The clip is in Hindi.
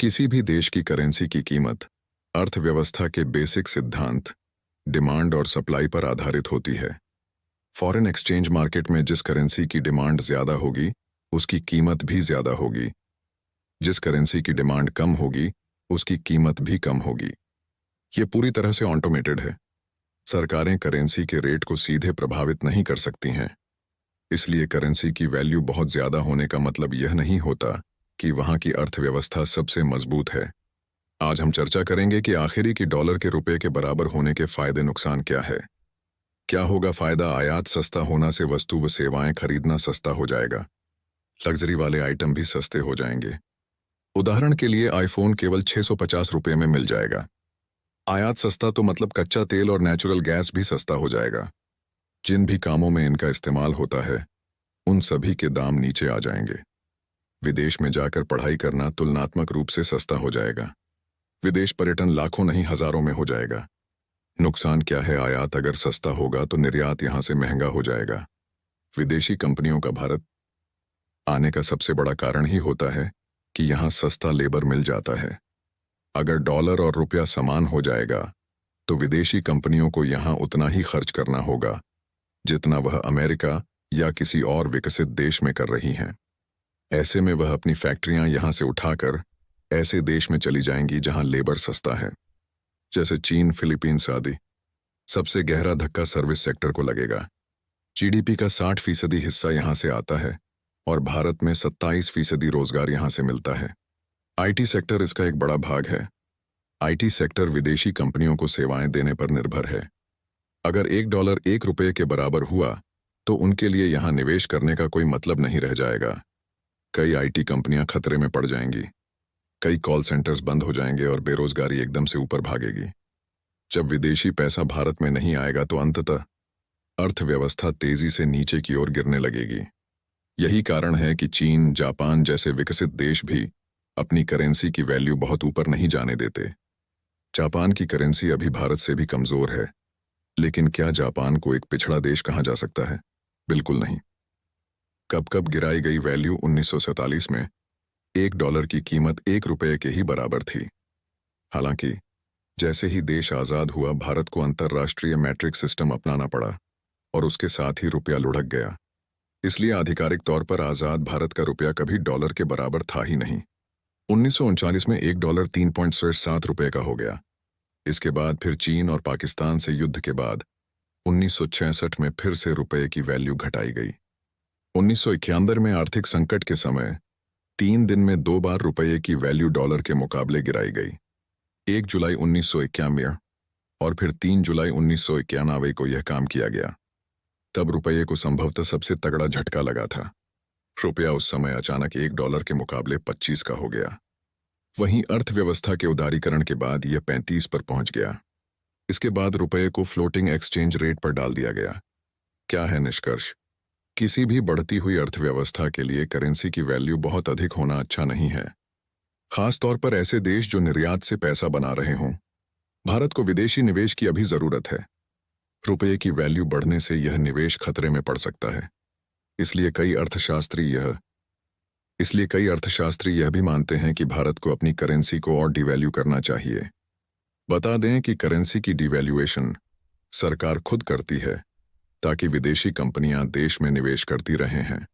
किसी भी देश की करेंसी की कीमत अर्थव्यवस्था के बेसिक सिद्धांत डिमांड और सप्लाई पर आधारित होती है। फॉरेन एक्सचेंज मार्केट में जिस करेंसी की डिमांड ज्यादा होगी उसकी कीमत भी ज्यादा होगी। जिस करेंसी की डिमांड कम होगी उसकी कीमत भी कम होगी। ये पूरी तरह से ऑटोमेटेड है। सरकारें करेंसी के रेट को सीधे प्रभावित नहीं कर सकती हैं। इसलिए करेंसी की वैल्यू बहुत ज्यादा होने का मतलब यह नहीं होता कि वहां की अर्थव्यवस्था सबसे मजबूत है। आज हम चर्चा करेंगे कि आखिरी की डॉलर के रुपए के बराबर होने के फायदे नुकसान क्या है। क्या होगा फायदा? आयात सस्ता होना से वस्तु व सेवाएं खरीदना सस्ता हो जाएगा। लग्जरी वाले आइटम भी सस्ते हो जाएंगे। उदाहरण के लिए आईफोन केवल 650 रुपए में मिल जाएगा। आयात सस्ता तो मतलब कच्चा तेल और नेचुरल गैस भी सस्ता हो जाएगा। जिन भी कामों में इनका इस्तेमाल होता है उन सभी के दाम नीचे आ जाएंगे। विदेश में जाकर पढ़ाई करना तुलनात्मक रूप से सस्ता हो जाएगा। विदेश पर्यटन लाखों नहीं हजारों में हो जाएगा। नुकसान क्या है? आयात अगर सस्ता होगा तो निर्यात यहां से महंगा हो जाएगा। विदेशी कंपनियों का भारत आने का सबसे बड़ा कारण ही होता है कि यहां सस्ता लेबर मिल जाता है। अगर डॉलर और रुपया समान हो जाएगा तो विदेशी कंपनियों को यहां उतना ही खर्च करना होगा जितना वह अमेरिका या किसी और विकसित देश में कर रही हैं। ऐसे में वह अपनी फैक्ट्रियां यहां से उठाकर ऐसे देश में चली जाएंगी जहां लेबर सस्ता है, जैसे चीन, फिलीपींस आदि। सबसे गहरा धक्का सर्विस सेक्टर को लगेगा। जीडीपी का 60% हिस्सा यहां से आता है और भारत में 27% रोजगार यहां से मिलता है। आईटी सेक्टर इसका एक बड़ा भाग है। आईटी सेक्टर विदेशी कंपनियों को सेवाएं देने पर निर्भर है। अगर $1 1 रुपये के बराबर हुआ तो उनके लिए यहां निवेश करने का कोई मतलब नहीं रह जाएगा। कई आईटी कंपनियां खतरे में पड़ जाएंगी। कई कॉल सेंटर्स बंद हो जाएंगे और बेरोजगारी एकदम से ऊपर भागेगी। जब विदेशी पैसा भारत में नहीं आएगा तो अंततः अर्थव्यवस्था तेजी से नीचे की ओर गिरने लगेगी। यही कारण है कि चीन, जापान जैसे विकसित देश भी अपनी करेंसी की वैल्यू बहुत ऊपर नहीं जाने देते। जापान की करेंसी अभी भारत से भी कमजोर है, लेकिन क्या जापान को एक पिछड़ा देश कहा जा सकता है? बिल्कुल नहीं। कब कब गिराई गई वैल्यू 1947 में $1 की कीमत 1 रुपये के ही बराबर थी। हालांकि जैसे ही देश आजाद हुआ भारत को अंतर्राष्ट्रीय मैट्रिक सिस्टम अपनाना पड़ा और उसके साथ ही रुपया लुढ़क गया। इसलिए आधिकारिक तौर पर आजाद भारत का रुपया कभी डॉलर के बराबर था ही नहीं। 1939 में $1 3.7 रुपये का हो गया। इसके बाद फिर चीन और पाकिस्तान से युद्ध के बाद 1966 में फिर से रुपये की वैल्यू घटाई गई। 1971 में आर्थिक संकट के समय 3 दिन में 2 बार रुपये की वैल्यू डॉलर के मुकाबले गिराई गई। 1 जुलाई 1991 और फिर 3 जुलाई 1991 को यह काम किया गया। तब रुपये को संभवतः सबसे तगड़ा झटका लगा था। रुपया उस समय अचानक $1 के मुकाबले 25 का हो गया। वहीं अर्थव्यवस्था के उदारीकरण के बाद यह 35 पर पहुंच गया। इसके बाद रुपये को फ्लोटिंग एक्सचेंज रेट पर डाल दिया गया। क्या है निष्कर्ष? किसी भी बढ़ती हुई अर्थव्यवस्था के लिए करेंसी की वैल्यू बहुत अधिक होना अच्छा नहीं है, खास तौर पर ऐसे देश जो निर्यात से पैसा बना रहे हों। भारत को विदेशी निवेश की अभी जरूरत है। रुपये की वैल्यू बढ़ने से यह निवेश खतरे में पड़ सकता है। इसलिए कई अर्थशास्त्री यह भी मानते हैं कि भारत को अपनी करेंसी को और डिवैल्यू करना चाहिए। बता दें कि करेंसी की डिवैल्यूएशन सरकार खुद करती है ताकि विदेशी कंपनियां देश में निवेश करती रहे हैं।